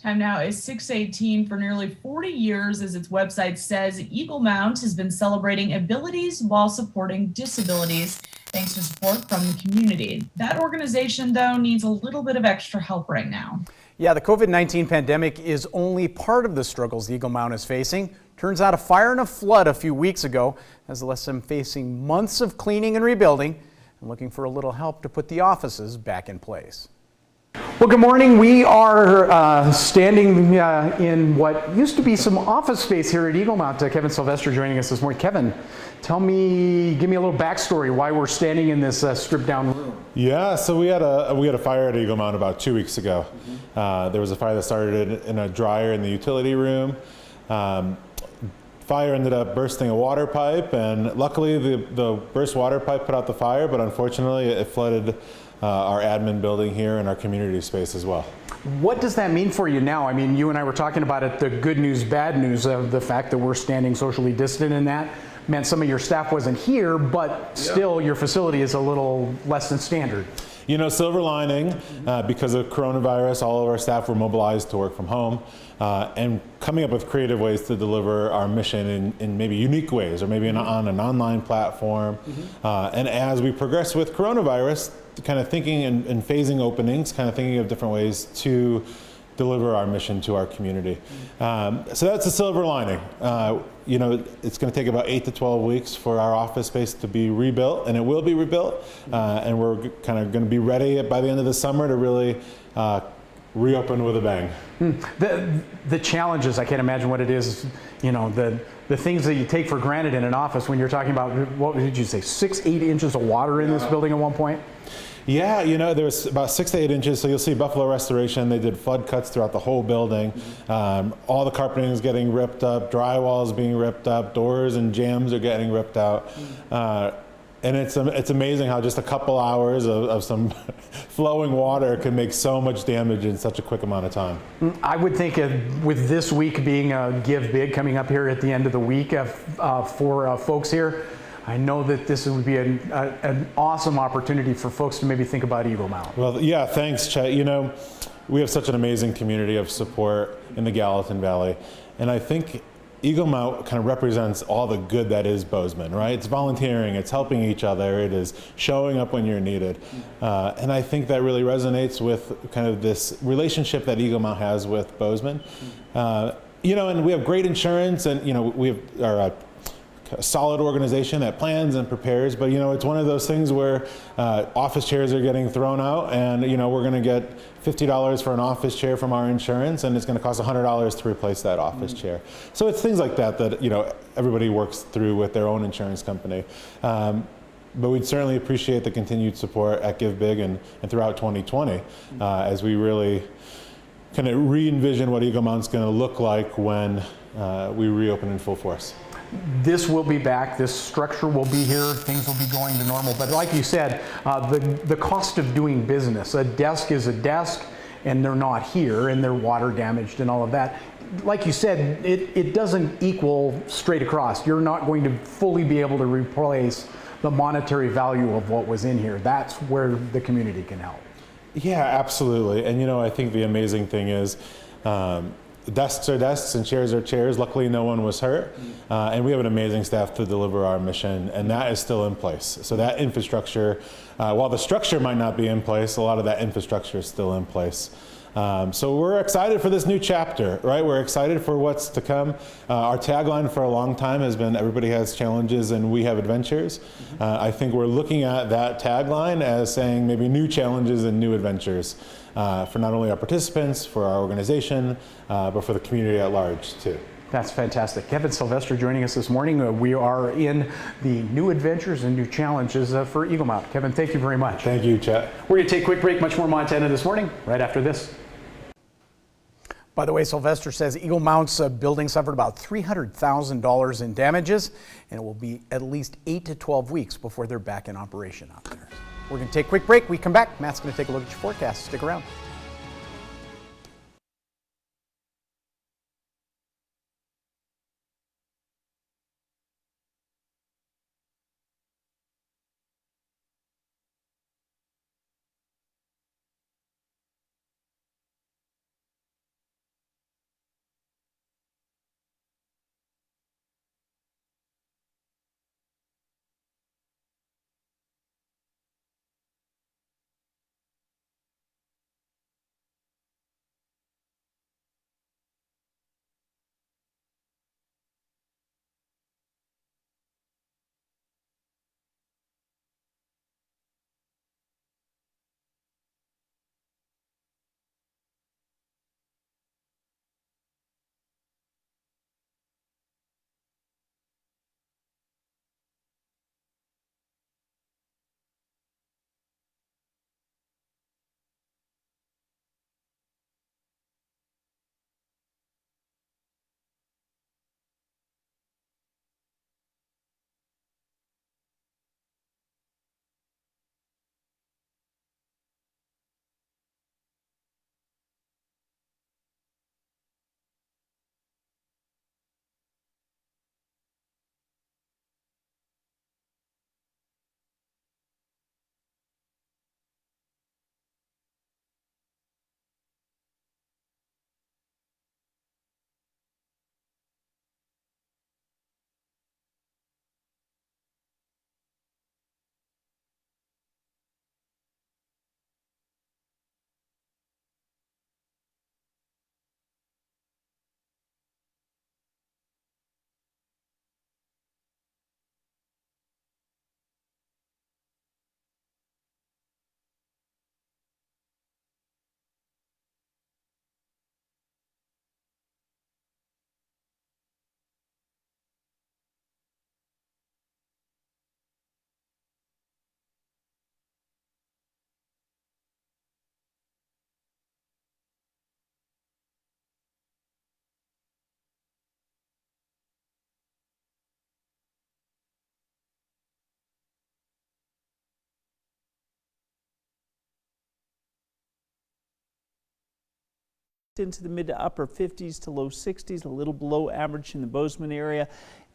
Time now is 6:18. For nearly 40 years, as its website says, Eagle Mount has been celebrating abilities while supporting disabilities, thanks to support from the community. That organization, though, needs a little bit of extra help right now. Yeah, the COVID-19 pandemic is only part of the struggles Eagle Mount is facing. Turns out a fire and a flood a few weeks ago has left them facing months of cleaning and rebuilding and looking for a little help to put the offices back in place. Well, good morning. We are standing in what used to be some office space here at Eagle Mount. Kevin Sylvester joining us this morning. Kevin, give me a little backstory why we're standing in this stripped down room. Yeah, so we had a fire at Eagle Mount about 2 weeks ago. There was a fire that started in a dryer in the utility room. Fire ended up bursting a water pipe, and luckily the burst water pipe put out the fire, but unfortunately it flooded our admin building here and our community space as well. What does that mean for you now? I mean, you and I were talking about it, the good news, bad news of the fact that we're standing socially distant, and that meant some of your staff wasn't here, but still your facility is a little less than standard. You know, silver lining, because of coronavirus, all of our staff were mobilized to work from home and coming up with creative ways to deliver our mission in maybe unique ways, or maybe on an online platform. And as we progress with coronavirus, kind of thinking and phasing openings, kind of thinking of different ways to deliver our mission to our community. So that's a silver lining. You know, it's going to take about 8 to 12 weeks for our office space to be rebuilt, and it will be rebuilt. And we're kind of going to be ready by the end of the summer to really reopen with a bang. The challenges, I can't imagine what it is, you know, the things that you take for granted in an office when you're talking about, what did you say, 6-8 inches of water in this building at one point? Yeah, you know, there was about 6 to 8 inches. So you'll see Buffalo Restoration, they did flood cuts throughout the whole building. All the carpeting is getting ripped up, drywall is being ripped up, doors and jambs are getting ripped out. And it's amazing how just a couple hours of some flowing water can make so much damage in such a quick amount of time. I would think with this week being a Give Big coming up here at the end of the week for folks here, I know that this would be an awesome opportunity for folks to maybe think about Eagle Mount. Well, yeah, thanks, Chet. You know, we have such an amazing community of support in the Gallatin Valley, and I think Eagle Mount kind of represents all the good that is Bozeman, right? It's volunteering, it's helping each other, it is showing up when you're needed. And I think that really resonates with kind of this relationship that Eagle Mount has with Bozeman. You know, and we have great insurance, and, you know, we have a solid organization that plans and prepares, but, you know, it's one of those things where office chairs are getting thrown out, and, you know, we're going to get $50 for an office chair from our insurance, and it's going to cost $100 to replace that office chair. So it's things like that, you know, everybody works through with their own insurance company. But we'd certainly appreciate the continued support at Give Big and throughout 2020 as we really kind of re-envision what Eagle Mount's going to look like when we reopen in full force. This will be back, this structure will be here, things will be going to normal. But like you said, the cost of doing business, a desk is a desk, and they're not here, and they're water damaged and all of that. Like you said, it doesn't equal straight across. You're not going to fully be able to replace the monetary value of what was in here. That's where the community can help. Yeah, absolutely. And, you know, I think the amazing thing is, desks are desks and chairs are chairs. Luckily, no one was hurt. And we have an amazing staff to deliver our mission, and that is still in place. So that infrastructure, while the structure might not be in place, a lot of that infrastructure is still in place. So we're excited for this new chapter, right? We're excited for what's to come. Our tagline for a long time has been, everybody has challenges and we have adventures. I think we're looking at that tagline as saying maybe new challenges and new adventures for not only our participants, for our organization, but for the community at large too. That's fantastic. Kevin Sylvester joining us this morning. We are in the new adventures and new challenges for Eagle Mount. Kevin, thank you very much. Thank you, Chet. We're going to take a quick break. Much more Montana this morning, right after this. By the way, Sylvester says Eagle Mount's building suffered about $300,000 in damages, and it will be at least 8 to 12 weeks before they're back in operation out there. We're going to take a quick break. We come back. Matt's going to take a look at your forecast. Stick around. into the mid to upper 50s to low 60s, a little below average in the Bozeman area.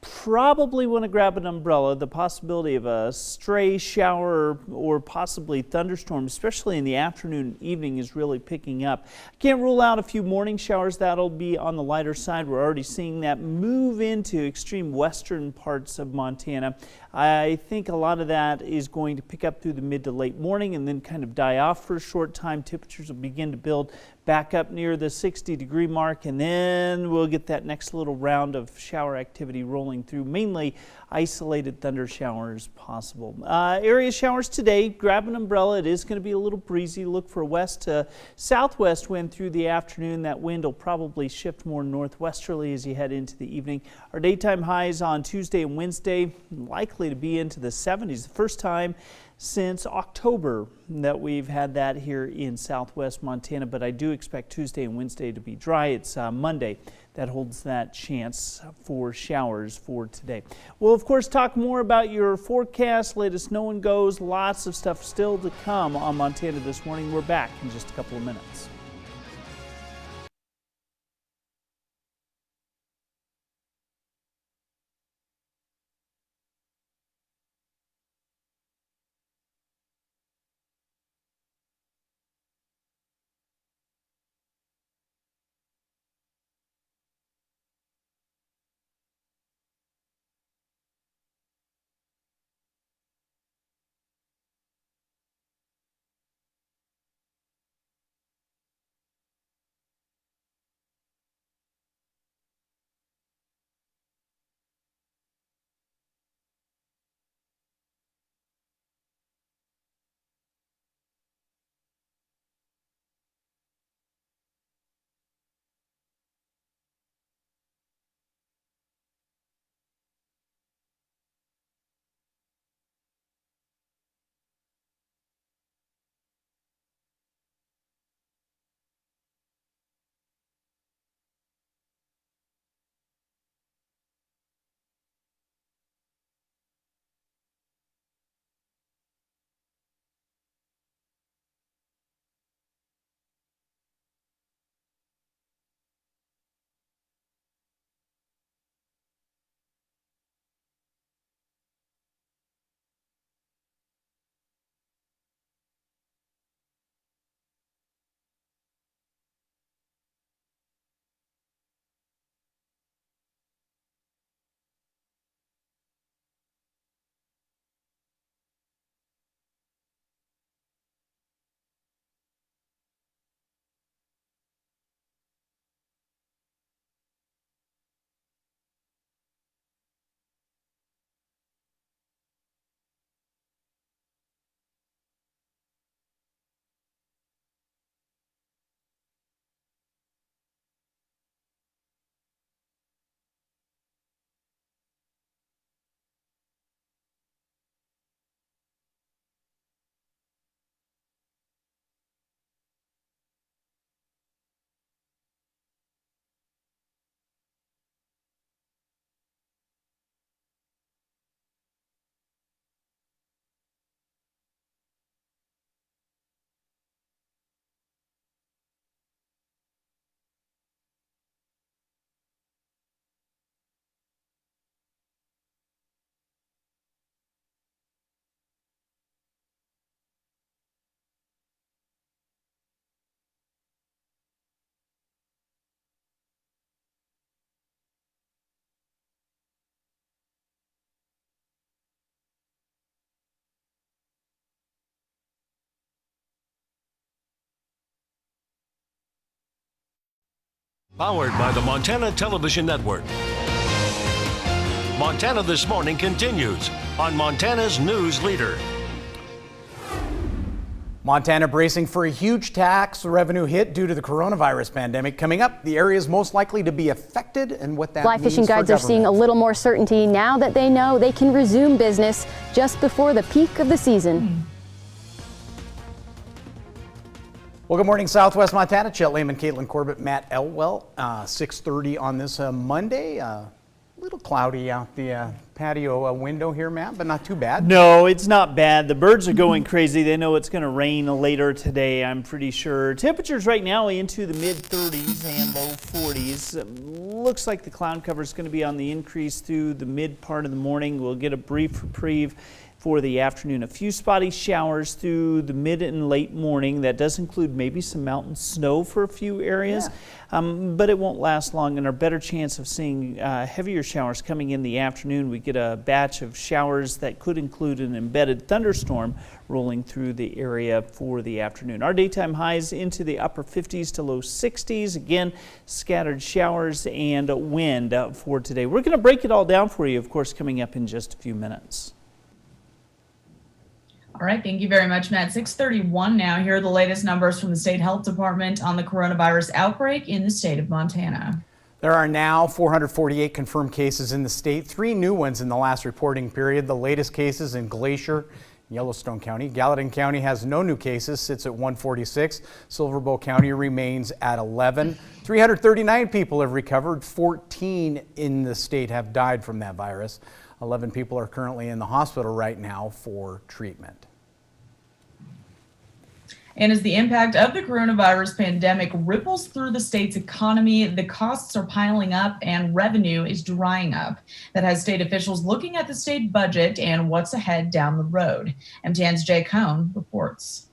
Probably want to grab an umbrella. The possibility of a stray shower or possibly thunderstorm, especially in the afternoon and evening, is really picking up. Can't rule out a few morning showers. That'll be on the lighter side. We're already seeing that move into extreme western parts of Montana. I think a lot of that is going to pick up through the mid to late morning and then kind of die off for a short time. Temperatures will begin to build back up near the 60-degree mark, and then we'll get that next little round of shower activity rolling through, mainly isolated thunder showers possible. Area showers today, grab an umbrella. It is going to be a little breezy. Look for a west to southwest wind through the afternoon. That wind will probably shift more northwesterly as you head into the evening. Our daytime highs on Tuesday and Wednesday likely to be into the 70s. The first time since October that we've had that here in southwest Montana, but I do expect Tuesday and Wednesday to be dry. It's Monday that holds that chance for showers for today. We'll of course talk more about your forecast, latest know and goes, lots of stuff still to come on Montana This Morning. We're back in just a couple of minutes. Powered by the Montana Television Network. Montana This Morning continues on Montana's News Leader. Montana bracing for a huge tax revenue hit due to the coronavirus pandemic. Coming up, the area is most likely to be affected and what that Fly means fishing guides for are seeing a little more certainty now that they know they can resume business just before the peak of the season. Well, good morning, Southwest Montana. Chet Lehman, Caitlin Corbett, Matt Elwell. 6:30 on this Monday. A little cloudy out the patio window here, Matt, but not too bad. No, it's not bad. The birds are going crazy. They know it's going to rain later today, I'm pretty sure. Temperatures right now into the mid-30s and low 40s. Looks like the cloud cover is going to be on the increase through the mid part of the morning. We'll get a brief reprieve for the afternoon. A few spotty showers through the mid and late morning. That does include maybe some mountain snow for a few areas, but it won't last long, and our better chance of seeing heavier showers coming in the afternoon. We get a batch of showers that could include an embedded thunderstorm rolling through the area for the afternoon. Our daytime highs into the upper 50s to low 60s. Again, scattered showers and wind for today. We're going to break it all down for you, of course, coming up in just a few minutes. All right, thank you very much, Matt. 6:31 now. Here are the latest numbers from the state health department on the coronavirus outbreak in the state of Montana. There are now 448 confirmed cases in the state, 3 new ones in the last reporting period. The latest cases in Glacier, Yellowstone County. Gallatin County has no new cases, sits at 146. Silver Bow County remains at 11. 339 people have recovered. 14 in the state have died from that virus. 11 people are currently in the hospital right now for treatment. And as the impact of the coronavirus pandemic ripples through the state's economy, the costs are piling up and revenue is drying up. That has state officials looking at the state budget and what's ahead down the road. MTN's Jay Cohn reports.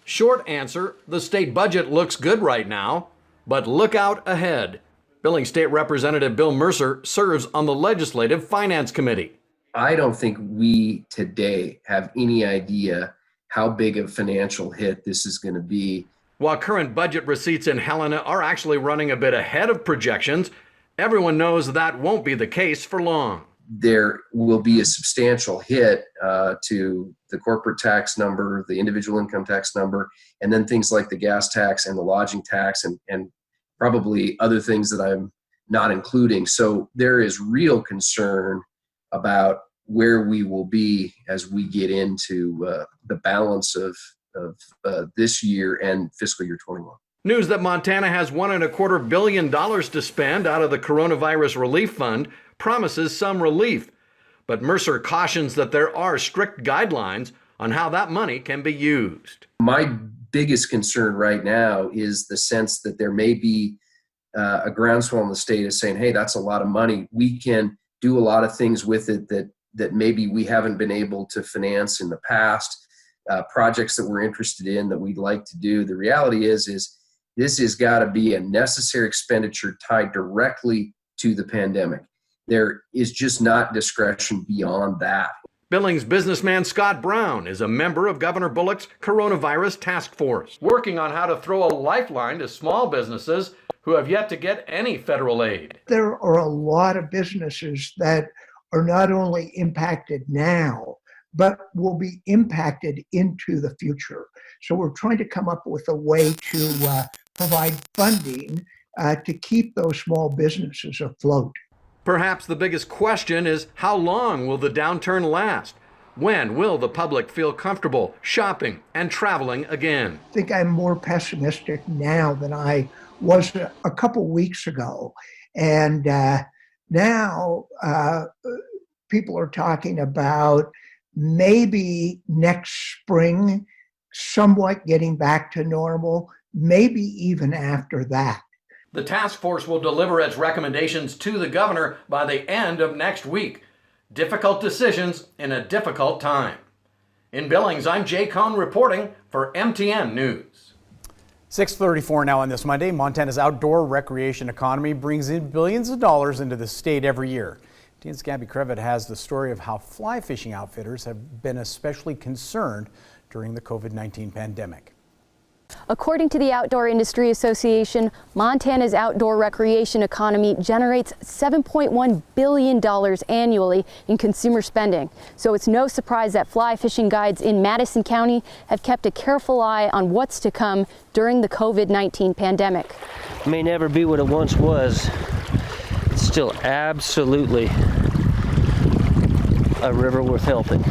Short answer, the state budget looks good right now, but look out ahead. Billings State Representative Bill Mercer serves on the Legislative Finance Committee. I don't think we today have any idea how big a financial hit this is going to be. While current budget receipts in Helena are actually running a bit ahead of projections, everyone knows that won't be the case for long. There will be a substantial hit to the corporate tax number, the individual income tax number, and then things like the gas tax and the lodging tax and probably other things that I'm not including. So there is real concern about where we will be as we get into the balance of this year and fiscal year 21. News that Montana has $1.25 billion to spend out of the Coronavirus Relief Fund promises some relief. But Mercer cautions that there are strict guidelines on how that money can be used. My biggest concern right now is the sense that there may be a groundswell in the state is saying, hey, that's a lot of money. We can do a lot of things with it that maybe we haven't been able to finance in the past, projects that we're interested in that we'd like to do. The reality is this has got to be a necessary expenditure tied directly to the pandemic. There is just not discretion beyond that. Billings businessman Scott Brown is a member of Governor Bullock's Coronavirus Task Force, working on how to throw a lifeline to small businesses who have yet to get any federal aid. There are a lot of businesses that are not only impacted now, but will be impacted into the future. So we're trying to come up with a way to provide funding to keep those small businesses afloat. Perhaps the biggest question is, how long will the downturn last? When will the public feel comfortable shopping and traveling again? I think I'm more pessimistic now than I was a couple weeks ago. And now people are talking about maybe next spring, somewhat getting back to normal, maybe even after that. The task force will deliver its recommendations to the governor by the end of next week. Difficult decisions in a difficult time. In Billings, I'm Jay Cohn reporting for MTN News. 6:34 now on this Monday. Montana's outdoor recreation economy brings in billions of dollars into the state every year. MTN's Gabby Crevitt has the story of how fly fishing outfitters have been especially concerned during the COVID-19 pandemic. According to the Outdoor Industry Association, Montana's outdoor recreation economy generates $7.1 billion annually in consumer spending. So it's no surprise that fly fishing guides in Madison County have kept a careful eye on what's to come during the COVID-19 pandemic. It may never be what it once was. It's still absolutely a river worth helping.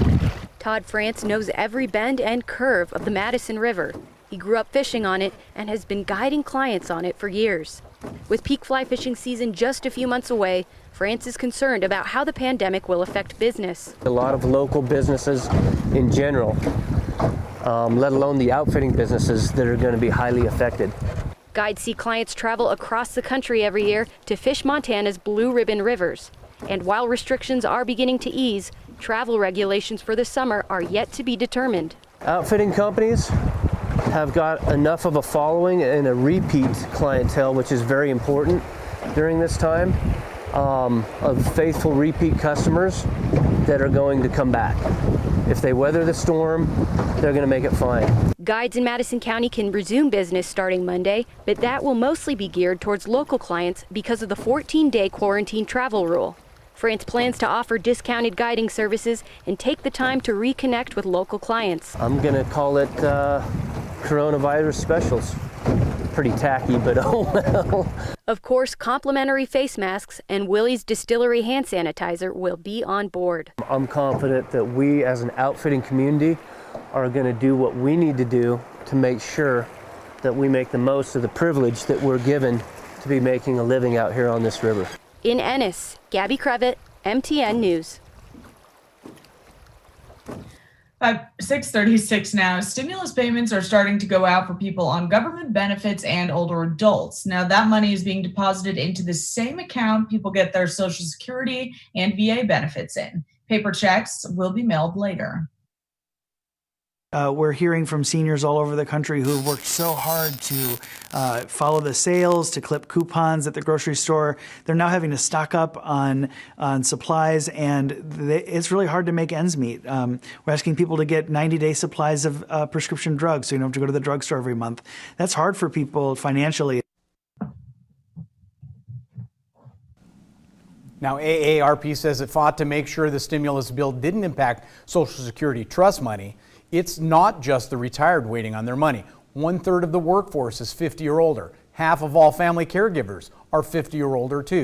Todd France knows every bend and curve of the Madison River. He grew up fishing on it and has been guiding clients on it for years. With peak fly fishing season just a few months away, France is concerned about how the pandemic will affect business. A lot of local businesses in general, let alone the outfitting businesses that are going to be highly affected. Guides see clients travel across the country every year to fish Montana's blue ribbon rivers. And while restrictions are beginning to ease, travel regulations for the summer are yet to be determined. Outfitting companies have got enough of a following and a repeat clientele, which is very important during this time, of faithful repeat customers that are going to come back. If they weather the storm, they're going to make it fine. Guides in Madison County can resume business starting Monday, but that will mostly be geared towards local clients because of the 14-day quarantine travel rule. France plans to offer discounted guiding services and take the time to reconnect with local clients. I'm going to call it coronavirus specials. Pretty tacky, but oh well. Of course, complimentary face masks and Willie's Distillery hand sanitizer will be on board. I'm confident that we as an outfitting community are going to do what we need to do to make sure that we make the most of the privilege that we're given to be making a living out here on this river. In Ennis, Gabby Crevitt, MTN News. 6:36 now. Stimulus payments are starting to go out for people on government benefits and older adults. Now that money is being deposited into the same account people get their Social Security and VA benefits in. Paper checks will be mailed later. We're hearing from seniors all over the country who have worked so hard to follow the sales, to clip coupons at the grocery store. They're now having to stock up on supplies, and it's really hard to make ends meet. We're asking people to get 90-day supplies of prescription drugs so you don't have to go to the drugstore every month. That's hard for people financially. Now, AARP says it fought to make sure the stimulus bill didn't impact Social Security trust money. It's not just the retired waiting on their money. 1/3 of the workforce is 50 or older. Half of all family caregivers are 50 or older too.